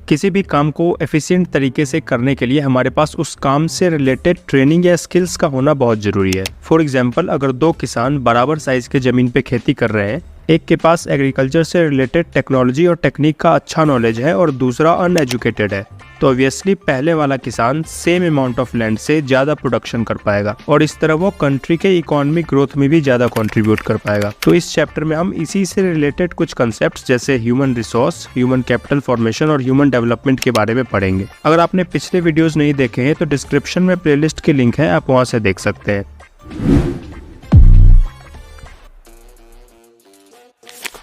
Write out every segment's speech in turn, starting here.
किसी भी काम को एफिशिएंट तरीके से करने के लिए हमारे पास उस काम से रिलेटेड ट्रेनिंग या स्किल्स का होना बहुत ज़रूरी है। फॉर एग्जांपल, अगर दो किसान बराबर साइज़ के ज़मीन पे खेती कर रहे हैं, एक के पास एग्रीकल्चर से रिलेटेड टेक्नोलॉजी और टेक्निक का अच्छा नॉलेज है और दूसरा अनएजुकेटेड है, तो ऑब्वियसली पहले वाला किसान सेम अमाउंट ऑफ लैंड से ज़्यादा प्रोडक्शन कर पाएगा और इस तरह वो कंट्री के इकोनॉमिक ग्रोथ में भी ज़्यादा कंट्रीब्यूट कर पाएगा। तो इस चैप्टर में हम इसी से रिलेटेड कुछ कंसेप्ट्स जैसे human resource, human capital formation और ह्यूमन डेवलपमेंट के बारे में पढ़ेंगे। अगर आपने पिछले वीडियोस नहीं देखे हैं तो डिस्क्रिप्शन में प्लेलिस्ट की लिंक है, आप वहाँ से देख सकते हैं।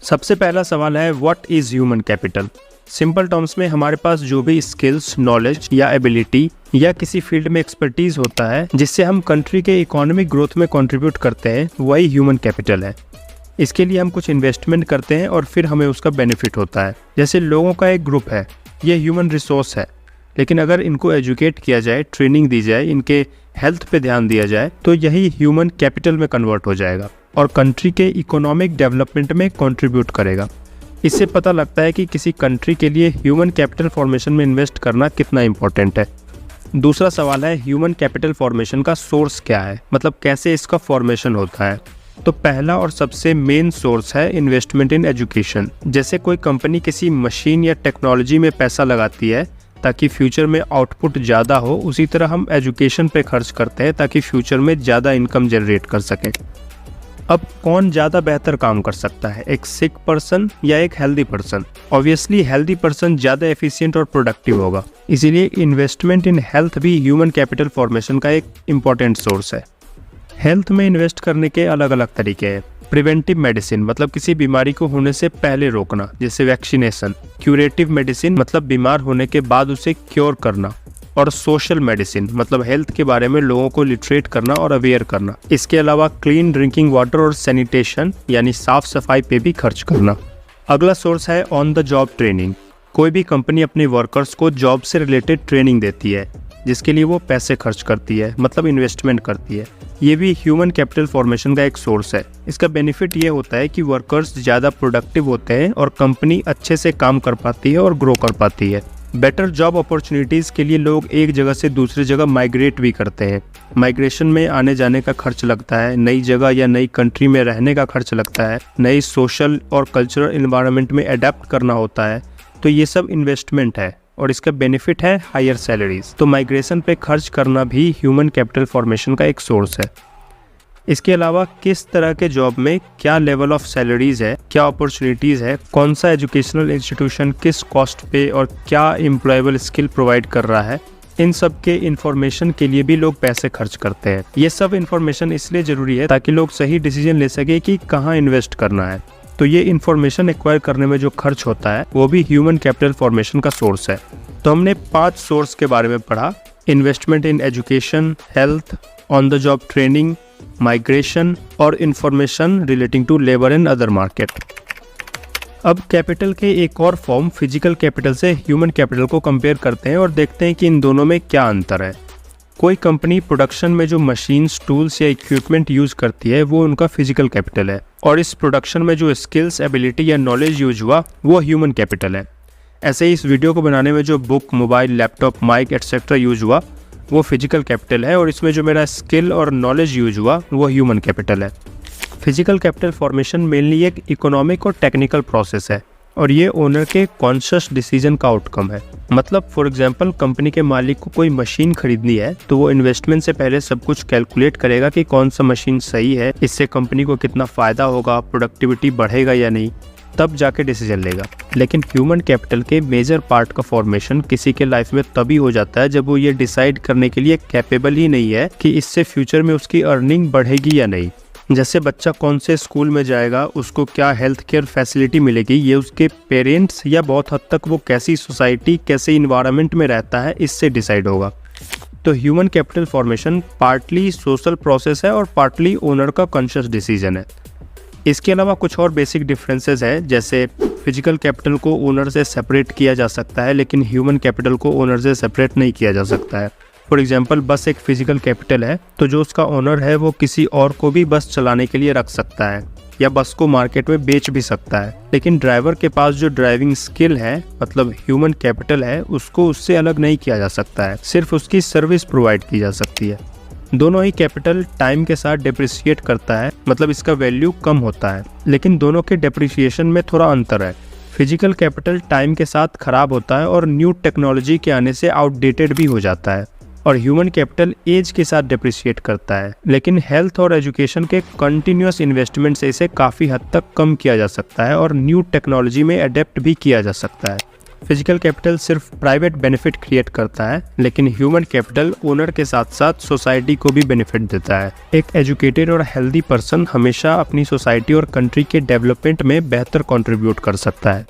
सबसे पहला सवाल है, what is human capital. Simple terms में हमारे पास जो भी स्किल्स, नॉलेज या एबिलिटी या किसी फील्ड में एक्सपर्टीज होता है जिससे हम कंट्री के इकोनॉमिक ग्रोथ में कंट्रीब्यूट करते हैं, वही ह्यूमन कैपिटल है। इसके लिए हम कुछ इन्वेस्टमेंट करते हैं और फिर हमें उसका बेनिफिट होता है। जैसे लोगों का एक ग्रुप है, ये ह्यूमन रिसोर्स है, लेकिन अगर इनको एजुकेट किया जाए, ट्रेनिंग दी जाए, इनके हेल्थ पे ध्यान दिया जाए तो यही ह्यूमन कैपिटल में कन्वर्ट हो जाएगा और कंट्री के इकोनॉमिक डेवलपमेंट में कंट्रीब्यूट करेगा। इससे पता लगता है कि किसी कंट्री के लिए ह्यूमन कैपिटल फॉर्मेशन में इन्वेस्ट करना कितना इम्पोर्टेंट है। दूसरा सवाल है, ह्यूमन कैपिटल फॉर्मेशन का सोर्स क्या है, मतलब कैसे इसका फॉर्मेशन होता है। तो पहला और सबसे मेन सोर्स है इन्वेस्टमेंट इन एजुकेशन। जैसे कोई कंपनी किसी मशीन या टेक्नोलॉजी में पैसा लगाती है ताकि फ्यूचर में आउटपुट ज़्यादा हो, उसी तरह हम एजुकेशन पे खर्च करते हैं ताकि फ्यूचर में ज़्यादा इनकम जनरेट कर सकें। अब कौन ज़्यादा बेहतर काम कर सकता है, एक सिक पर्सन या एक healthy person. Obviously healthy person ज़्यादा एफिशिएंट और प्रोडक्टिव होगा, इसीलिए इन्वेस्टमेंट इन हेल्थ भी ह्यूमन कैपिटल फॉर्मेशन का एक इम्पॉर्टेंट सोर्स है। हेल्थ में इन्वेस्ट करने के अलग अलग तरीके हैं। प्रिवेंटिव मेडिसिन मतलब किसी बीमारी को होने से पहले रोकना, जैसे वैक्सीनेशन। क्यूरेटिव मेडिसिन मतलब बीमार होने के बाद उसे क्योर करना। और सोशल मेडिसिन मतलब हेल्थ के बारे में लोगों को लिटरेट करना और अवेयर करना। इसके अलावा क्लीन ड्रिंकिंग वाटर और सैनिटेशन यानी साफ सफाई पे भी खर्च करना। अगला सोर्स है ऑन द जॉब ट्रेनिंग। कोई भी कंपनी अपने वर्कर्स को जॉब से रिलेटेड ट्रेनिंग देती है जिसके लिए वो पैसे खर्च करती है, मतलब इन्वेस्टमेंट करती है। ये भी ह्यूमन कैपिटल फॉर्मेशन का एक सोर्स है। इसका बेनिफिट ये होता है कि वर्कर्स ज़्यादा प्रोडक्टिव होते हैं और कंपनी अच्छे से काम कर पाती है और ग्रो कर पाती है। बेटर जॉब अपॉर्चुनिटीज़ के लिए लोग एक जगह से दूसरी जगह माइग्रेट भी करते हैं। माइग्रेशन में आने जाने का खर्च लगता है, नई जगह या नई कंट्री में रहने का खर्च लगता है, नई सोशल और कल्चरल इन्वायरमेंट में अडेप्ट करना होता है। तो ये सब इन्वेस्टमेंट है और इसका बेनिफिट है हायर सैलरीज। तो माइग्रेशन पे खर्च करना भी ह्यूमन कैपिटल फॉर्मेशन का एक सोर्स है। इसके अलावा किस तरह के जॉब में क्या लेवल ऑफ सैलरीज है, क्या अपॉर्चुनिटीज़ है, कौन सा एजुकेशनल इंस्टीट्यूशन किस कॉस्ट पे और क्या एम्प्लॉयबल स्किल प्रोवाइड कर रहा है, इन सब के इन्फॉर्मेशन के लिए भी लोग पैसे खर्च करते हैं। ये सब इन्फॉर्मेशन इसलिए ज़रूरी है ताकि लोग सही डिसीजन ले सके कि कहाँ इन्वेस्ट करना है। तो ये इन्फॉर्मेशन एक्वायर करने में जो खर्च होता है वो भी ह्यूमन कैपिटल फॉर्मेशन का सोर्स है। तो हमने 5 सोर्स के बारे में पढ़ा: investment in education, health, on the job training, migration और information relating to labour and other market. अब कैपिटल के एक और फॉर्म फिजिकल कैपिटल से ह्यूमन कैपिटल को कंपेयर करते हैं और देखते हैं कि इन दोनों में क्या अंतर है। कोई कंपनी प्रोडक्शन में जो मशीन्स, टूल्स या इक्विपमेंट यूज करती है वो उनका फिजिकल कैपिटल है और इस प्रोडक्शन में जो स्किल्स, एबिलिटी या नॉलेज यूज हुआ वो ह्यूमन कैपिटल है। ऐसे ही इस वीडियो को बनाने में जो book, mobile, laptop, mike etcetera use हुआ वो फिजिकल कैपिटल है और इसमें जो मेरा स्किल और नॉलेज यूज हुआ वो ह्यूमन कैपिटल है। फिजिकल कैपिटल फॉर्मेशन मेनली एक इकोनॉमिक और टेक्निकल प्रोसेस है और ये ओनर के कॉन्शियस डिसीजन का आउटकम है। मतलब फॉर एग्जांपल, कंपनी के मालिक को कोई मशीन खरीदनी है तो वो इन्वेस्टमेंट से पहले सब कुछ कैलकुलेट करेगा कि कौन सा मशीन सही है, इससे कंपनी को कितना फ़ायदा होगा, प्रोडक्टिविटी बढ़ेगा या नहीं, तब जाके डिसीजन लेगा। लेकिन ह्यूमन कैपिटल के मेजर पार्ट का फॉर्मेशन किसी के लाइफ में तभी हो जाता है जब वो ये डिसाइड करने के लिए कैपेबल ही नहीं है कि इससे फ्यूचर में उसकी अर्निंग बढ़ेगी या नहीं। जैसे बच्चा कौन से स्कूल में जाएगा, उसको क्या हेल्थ केयर फैसिलिटी मिलेगी, ये उसके पेरेंट्स या बहुत हद तक वो कैसी सोसाइटी, कैसे इन्वायरमेंट में रहता है, इससे डिसाइड होगा। तो human capital formation partly social process है और पार्टली ओनर का कॉन्शियस डिसीजन है। इसके अलावा कुछ और बेसिक डिफरेंसेस है, जैसे फिजिकल कैपिटल को ओनर से सेपरेट किया जा सकता है लेकिन ह्यूमन कैपिटल को ओनर से सेपरेट नहीं किया जा सकता है। फॉर एग्जांपल, बस एक फिजिकल कैपिटल है तो जो उसका ओनर है वो किसी और को भी बस चलाने के लिए रख सकता है, या बस को मार्केट में बेच भी सकता है, लेकिन ड्राइवर के पास जो ड्राइविंग स्किल है मतलब ह्यूमन कैपिटल है, उसको उससे अलग नहीं किया जा सकता है, सिर्फ उसकी सर्विस प्रोवाइड की जा सकती है। दोनों ही कैपिटल टाइम के साथ डिप्रिशिएट करता है, मतलब इसका वैल्यू कम होता है, लेकिन दोनों के डिप्रिशिएशन में थोड़ा अंतर है। फिजिकल कैपिटल टाइम के साथ खराब होता है और न्यू टेक्नोलॉजी के आने से आउटडेटेड भी हो जाता है, और ह्यूमन कैपिटल एज के साथ डिप्रिशिएट करता है, लेकिन हेल्थ और एजुकेशन के कंटिन्यूअस इन्वेस्टमेंट से इसे काफ़ी हद तक कम किया जा सकता है और न्यू टेक्नोलॉजी में अडेप्ट भी किया जा सकता है। फिजिकल कैपिटल सिर्फ प्राइवेट बेनिफिट क्रिएट करता है, लेकिन ह्यूमन कैपिटल ओनर के साथ साथ सोसाइटी को भी बेनिफिट देता है। एक एजुकेटेड और हेल्दी पर्सन हमेशा अपनी सोसाइटी और कंट्री के डेवलपमेंट में बेहतर कंट्रीब्यूट कर सकता है।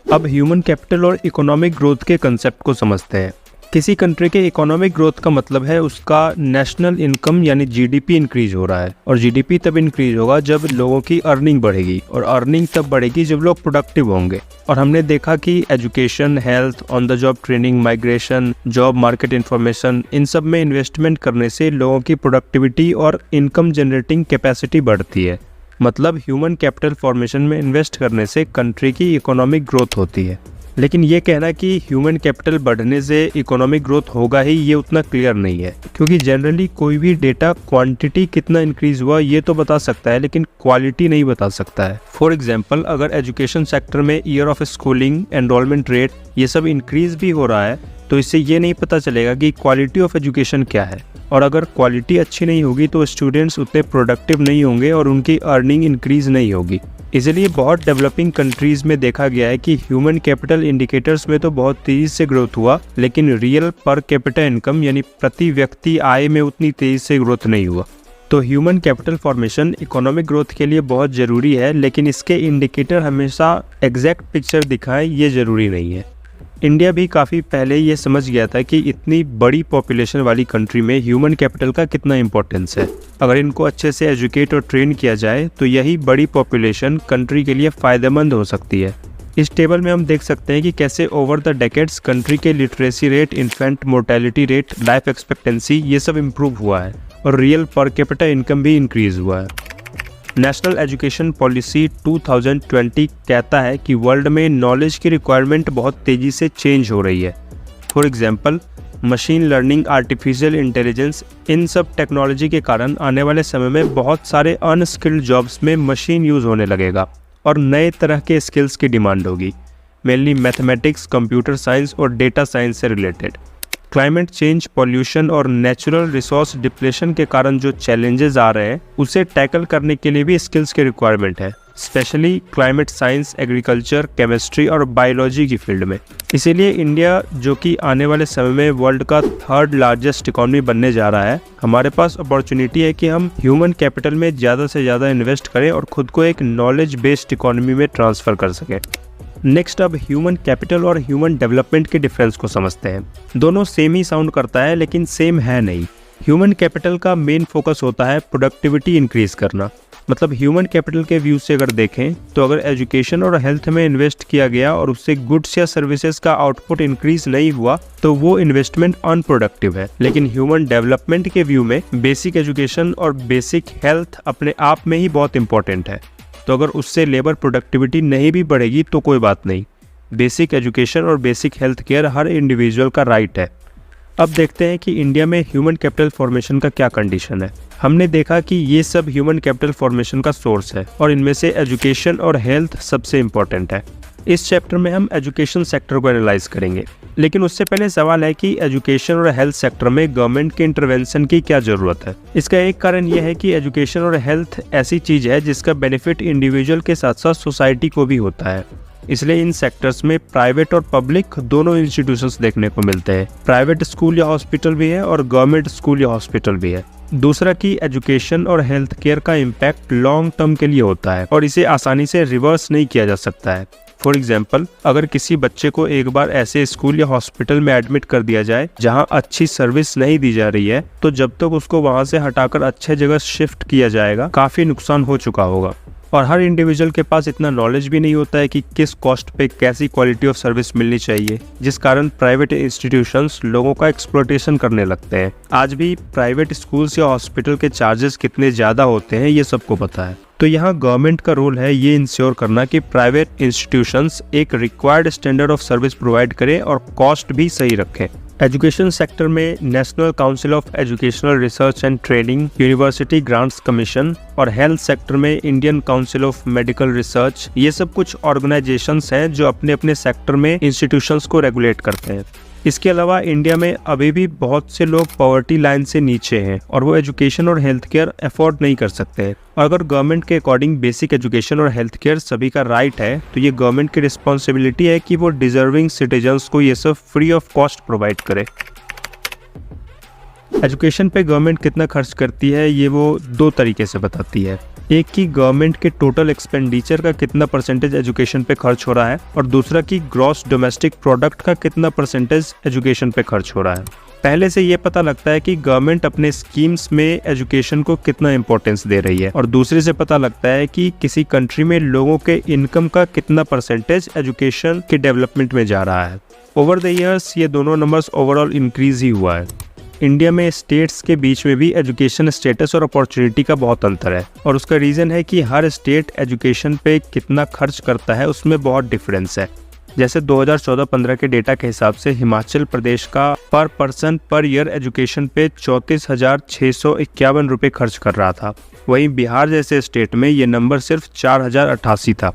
अब ह्यूमन कैपिटल और इकोनॉमिक ग्रोथ के कंसेप्ट को समझते हैं। किसी कंट्री के इकोनॉमिक ग्रोथ का मतलब है उसका नेशनल इनकम यानी जीडीपी इंक्रीज हो रहा है, और जीडीपी तब इंक्रीज होगा जब लोगों की अर्निंग बढ़ेगी, और अर्निंग तब बढ़ेगी जब लोग प्रोडक्टिव होंगे। और हमने देखा कि education, health, on the job training, migration, job market information, इन सब में इन्वेस्टमेंट करने से लोगों की प्रोडक्टिविटी और इनकम जनरेटिंग कैपेसिटी बढ़ती है। मतलब ह्यूमन कैपिटल फॉर्मेशन में इन्वेस्ट करने से कंट्री की इकोनॉमिक ग्रोथ होती है। लेकिन ये कहना कि ह्यूमन कैपिटल बढ़ने से इकोनॉमिक ग्रोथ होगा ही, ये उतना क्लियर नहीं है, क्योंकि जनरली कोई भी डेटा क्वांटिटी कितना इंक्रीज हुआ ये तो बता सकता है, लेकिन क्वालिटी नहीं बता सकता है। फॉर एग्जांपल, अगर एजुकेशन सेक्टर में year of schooling, enrolment rate ये सब इंक्रीज भी हो रहा है, तो इससे ये नहीं पता चलेगा कि क्वालिटी ऑफ एजुकेशन क्या है, और अगर क्वालिटी अच्छी नहीं होगी तो स्टूडेंट्स उतने प्रोडक्टिव नहीं होंगे और उनकी अर्निंग इंक्रीज नहीं होगी। इसलिए बहुत डेवलपिंग कंट्रीज में देखा गया है कि ह्यूमन कैपिटल इंडिकेटर्स में तो बहुत तेजी से ग्रोथ हुआ, लेकिन रियल पर कैपिटा इनकम यानी प्रति व्यक्ति आय में उतनी तेजी से ग्रोथ नहीं हुआ। तो human capital formation economic growth के लिए बहुत ज़रूरी है, लेकिन इसके इंडिकेटर हमेशा एग्जैक्ट पिक्चर दिखाएं ये ज़रूरी नहीं है। इंडिया भी काफ़ी पहले ये समझ गया था कि इतनी बड़ी पॉपुलेशन वाली कंट्री में ह्यूमन कैपिटल का कितना इंपॉर्टेंस है। अगर इनको अच्छे से एजुकेट और ट्रेन किया जाए तो यही बड़ी पॉपुलेशन कंट्री के लिए फ़ायदेमंद हो सकती है। इस टेबल में हम देख सकते हैं कि कैसे ओवर द डेकेड्स कंट्री के literacy rate, infant mortality rate, life expectancy ये सब इम्प्रूव हुआ है, और रियल पर कैपिटा इनकम भी इंक्रीज़ हुआ है। नेशनल एजुकेशन पॉलिसी 2020 कहता है कि वर्ल्ड में नॉलेज की रिक्वायरमेंट बहुत तेज़ी से चेंज हो रही है। For example, machine learning, artificial intelligence, इन सब टेक्नोलॉजी के कारण आने वाले समय में बहुत सारे अनस्किल्ड जॉब्स में मशीन यूज़ होने लगेगा और नए तरह के स्किल्स की डिमांड होगी, मेनली मैथमेटिक्स, कंप्यूटर साइंस और डेटा साइंस से रिलेटेड। क्लाइमेट चेंज, पॉल्यूशन और नेचुरल रिसोर्स डिप्लेशन के कारण जो चैलेंजेस आ रहे हैं उसे टैकल करने के लिए भी स्किल्स की रिक्वायरमेंट है, specially climate science, agriculture, chemistry और बायोलॉजी की फील्ड में। इसीलिए इंडिया, जो कि आने वाले समय में वर्ल्ड का 3rd लार्जेस्ट इकॉनमी बनने जा रहा है, हमारे पास अपॉर्चुनिटी है कि हम ह्यूमन कैपिटल में ज़्यादा से ज़्यादा इन्वेस्ट करें और खुद को एक नॉलेज बेस्ड इकॉनमी में ट्रांसफ़र कर सकें। नेक्स्ट, अब ह्यूमन कैपिटल और ह्यूमन डेवलपमेंट के डिफरेंस को समझते हैं। दोनों सेम ही साउंड करता है, लेकिन सेम है नहीं। ह्यूमन कैपिटल का मेन फोकस होता है प्रोडक्टिविटी इंक्रीज करना। मतलब ह्यूमन कैपिटल के व्यू से अगर देखें तो अगर एजुकेशन और हेल्थ में इन्वेस्ट किया गया और उससे गुड्स या सर्विसेज का आउटपुट इंक्रीज नहीं हुआ तो वो इन्वेस्टमेंट अनप्रोडक्टिव है। लेकिन ह्यूमन डेवलपमेंट के व्यू में बेसिक एजुकेशन और बेसिक हेल्थ अपने आप में ही बहुत इंपॉर्टेंट है। तो अगर उससे लेबर प्रोडक्टिविटी नहीं भी बढ़ेगी तो कोई बात नहीं, बेसिक एजुकेशन और बेसिक हेल्थ केयर हर इंडिविजुअल का राइट है। अब देखते हैं कि इंडिया में ह्यूमन कैपिटल फॉर्मेशन का क्या कंडीशन है। हमने देखा कि ये सब ह्यूमन कैपिटल फॉर्मेशन का सोर्स है और इनमें से एजुकेशन और हेल्थ सबसे इम्पोर्टेंट है। इस चैप्टर में हम एजुकेशन सेक्टर को एनालाइज करेंगे, लेकिन उससे पहले सवाल है कि एजुकेशन और हेल्थ सेक्टर में गवर्नमेंट के इंटरवेंशन की क्या ज़रूरत है। इसका एक कारण यह है कि एजुकेशन और हेल्थ ऐसी चीज़ है जिसका बेनिफिट इंडिविजुअल के साथ साथ सोसाइटी को भी होता है। इसलिए इन सेक्टर्स में प्राइवेट और पब्लिक दोनों इंस्टीट्यूशंस देखने को मिलते हैं। प्राइवेट स्कूल या हॉस्पिटल भी है और गवर्नमेंट स्कूल या हॉस्पिटल भी है। दूसरा कि एजुकेशन और हेल्थ केयर का इम्पैक्ट लॉन्ग टर्म के लिए होता है और इसे आसानी से रिवर्स नहीं किया जा सकता है। फॉर एग्जाम्पल, अगर किसी बच्चे को एक बार ऐसे स्कूल या हॉस्पिटल में एडमिट कर दिया जाए जहां अच्छी सर्विस नहीं दी जा रही है, तो जब तक उसको वहां से हटाकर अच्छे जगह शिफ्ट किया जाएगा काफ़ी नुकसान हो चुका होगा। और हर इंडिविजुअल के पास इतना नॉलेज भी नहीं होता है कि किस कॉस्ट पे कैसी क्वालिटी ऑफ सर्विस मिलनी चाहिए, जिस कारण प्राइवेट इंस्टीट्यूशंस लोगों का एक्सप्लॉयटेशन करने लगते हैं। आज भी प्राइवेट स्कूल्स या हॉस्पिटल के चार्जेस कितने ज़्यादा होते हैं ये सबको पता है। तो यहाँ गवर्नमेंट का रोल है ये इंश्योर करना कि प्राइवेट इंस्टीट्यूशंस एक required standard of service provide करें और कॉस्ट भी सही रखें। एजुकेशन सेक्टर में national council of educational research and training, university grants commission और हेल्थ सेक्टर में Indian council of medical research, ये सब कुछ ऑर्गेनाइजेशंस हैं जो अपने अपने सेक्टर में इंस्टीट्यूशंस को रेगुलेट करते हैं। इसके अलावा इंडिया में अभी भी बहुत से लोग पॉवर्टी लाइन से नीचे हैं और वो एजुकेशन और हेल्थ केयर अफोर्ड नहीं कर सकते हैं। और अगर गवर्नमेंट के अकॉर्डिंग बेसिक एजुकेशन और हेल्थ केयर सभी का राइट है, तो ये गवर्नमेंट की रिस्पॉन्सिबिलिटी है कि वो डिजर्विंग सिटीजन्स को ये सब फ्री ऑफ कॉस्ट प्रोवाइड करे। एजुकेशन पे गवर्नमेंट कितना खर्च करती है ये वो दो तरीके से बताती है। एक की गवर्नमेंट के टोटल एक्सपेंडिचर का कितना परसेंटेज एजुकेशन पे खर्च हो रहा है और दूसरा की ग्रॉस डोमेस्टिक प्रोडक्ट का कितना परसेंटेज एजुकेशन पे खर्च हो रहा है। पहले से ये पता लगता है कि गवर्नमेंट अपने स्कीम्स में एजुकेशन को कितना इंपॉर्टेंस दे रही है और दूसरे से पता लगता है कि किसी कंट्री में लोगों के इनकम का कितना परसेंटेज एजुकेशन के डेवलपमेंट में जा रहा है। ओवर द ईयर्स ये दोनों नंबर्स ओवरऑल इंक्रीज ही हुआ है। इंडिया में स्टेट्स के बीच में भी एजुकेशन स्टेटस और अपॉर्चुनिटी का बहुत अंतर है और उसका रीज़न है कि हर स्टेट एजुकेशन पे कितना खर्च करता है उसमें बहुत डिफरेंस है। जैसे 2014-15 के डेटा के हिसाब से हिमाचल प्रदेश का पर पर्सन पर ईयर एजुकेशन पे 34,651 रुपये खर्च कर रहा था। वहीं बिहार जैसे स्टेट में ये नंबर सिर्फ 4,088 था।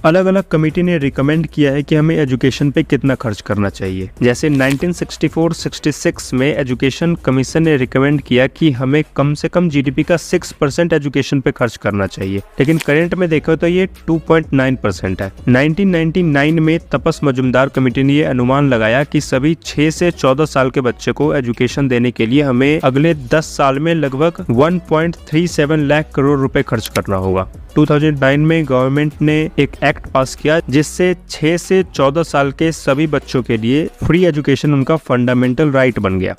अलग अलग कमेटी ने रिकमेंड किया है कि हमें एजुकेशन पे कितना खर्च करना चाहिए। जैसे 1964-66 में एजुकेशन कमीशन ने रिकमेंड किया कि हमें कम से कम जीडीपी का 6% एजुकेशन पे खर्च करना चाहिए, लेकिन करंट में देखो तो ये 2.9% है। 1999 में तपस मजुमदार कमेटी ने ये अनुमान लगाया कि सभी 6 से 14 साल के बच्चे को एजुकेशन देने के लिए हमें अगले 10 साल में लगभग 1.37 लाख करोड़ रुपए खर्च करना होगा। 2009 में गवर्नमेंट ने एक एक्ट पास किया जिससे 6 से 14 साल के सभी बच्चों के लिए फ्री एजुकेशन उनका फंडामेंटल राइट बन गया।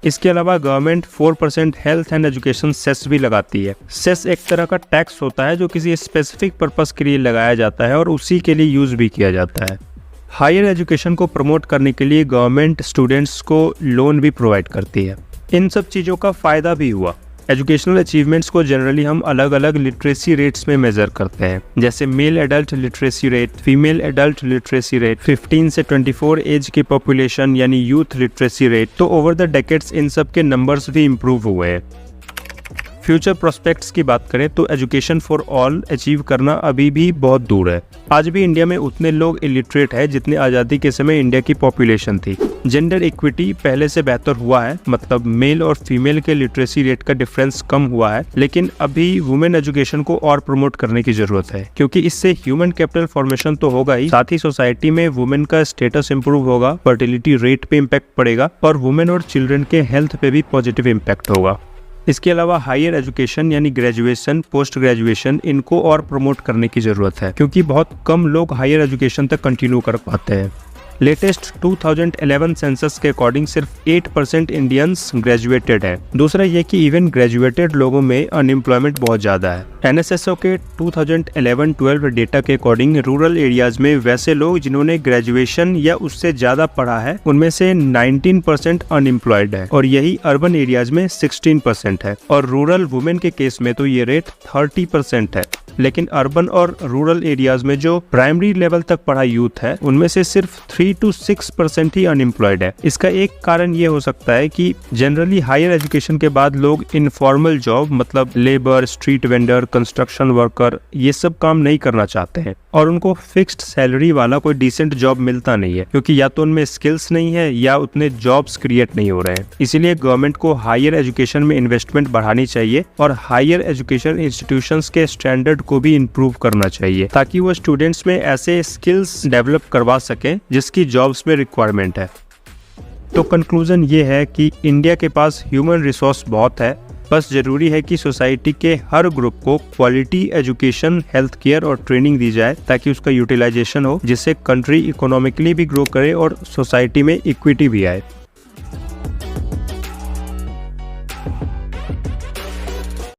इसके अलावा government 4% health and education cess भी लगाती है। सेस एक तरह का टैक्स होता है जो किसी स्पेसिफिक पर्पस के लिए लगाया जाता है और उसी के लिए यूज भी किया जाता है। हायर एजुकेशन को प्रमोट करने के लिए गवर्नमेंट स्टूडेंट्स को लोन भी प्रोवाइड करती है। इन सब चीज़ों का फ़ायदा भी हुआ। एजुकेशनल अचीवमेंट्स को जनरली हम अलग अलग लिटरेसी रेट्स में मेजर करते हैं, जैसे male adult literacy rate, female adult literacy rate, 15 से 24 एज की पॉपुलेशन यानी यूथ लिटरेसी रेट। तो ओवर द डेकेड्स इन सब के नंबर्स भी इम्प्रूव हुए हैं। फ्यूचर प्रोस्पेक्ट्स की बात करें तो एजुकेशन फॉर ऑल अचीव करना अभी भी बहुत दूर है। आज भी इंडिया में उतने लोग इलिटरेट है जितनी आज़ादी के समय इंडिया की पॉपुलेशन थी। जेंडर इक्विटी पहले से बेहतर हुआ है, मतलब मेल और फीमेल के लिटरेसी रेट का डिफरेंस कम हुआ है, लेकिन अभी वुमेन एजुकेशन को और प्रमोट करने की जरूरत है, क्योंकि इससे ह्यूमन कैपिटल फॉर्मेशन तो होगा ही, साथ ही सोसाइटी में वुमेन का स्टेटस इंप्रूव होगा, फर्टिलिटी रेट पे इम्पैक्ट पड़ेगा और वुमेन और चिल्ड्रन के हेल्थ पे भी पॉजिटिव इम्पैक्ट होगा। इसके अलावा हायर एजुकेशन यानी ग्रेजुएशन, पोस्ट ग्रेजुएशन, इनको और प्रमोट करने की जरूरत है, क्योंकि बहुत कम लोग हायर एजुकेशन तक कंटिन्यू कर पाते हैं। लेटेस्ट 2011 सेंसस के अकॉर्डिंग सिर्फ 8% इंडियंस ग्रेजुएटेड है। दूसरा ये कि इवन ग्रेजुएटेड लोगों में अनएम्प्लॉयमेंट बहुत ज़्यादा है। एनएसएसओ के 2011-12 डेटा के अकॉर्डिंग रूरल एरियाज में वैसे लोग जिन्होंने ग्रेजुएशन या उससे ज़्यादा पढ़ा है उनमें से 19% अनएम्प्लॉयड है और यही अर्बन एरियाज में 16% है और रूरल वुमेन के केस में तो ये रेट 30% है। लेकिन अर्बन और रूरल एरियाज में जो प्राइमरी लेवल तक पढ़ा यूथ है उनमें से सिर्फ 3 to 6% ही अनएम्प्लॉयड है। इसका एक कारण ये हो सकता है कि जनरली हायर एजुकेशन के बाद लोग इनफॉर्मल जॉब, मतलब labour, street vendor, construction worker, ये सब काम नहीं करना चाहते हैं और उनको फिक्स्ड सैलरी वाला कोई डिसेंट जॉब मिलता नहीं है, क्योंकि या तो उनमें स्किल्स नहीं है या उतने जॉब्स क्रिएट नहीं हो रहे हैं। इसीलिए गवर्नमेंट को हायर एजुकेशन में इन्वेस्टमेंट बढ़ानी चाहिए और हायर एजुकेशन इंस्टीट्यूशंस के स्टैंडर्ड को भी इम्प्रूव करना चाहिए, ताकि वो स्टूडेंट्स में ऐसे स्किल्स डेवलप करवा सकें जिसकी जॉब्स में रिक्वायरमेंट है। तो कंक्लूजन ये है कि इंडिया के पास ह्यूमन रिसोर्स बहुत है, बस जरूरी है कि सोसाइटी के हर ग्रुप को क्वालिटी एजुकेशन, हेल्थ केयर और ट्रेनिंग दी जाए ताकि उसका यूटिलाइजेशन हो, जिससे कंट्री इकोनॉमिकली भी ग्रो करे और सोसाइटी में इक्विटी भी आए।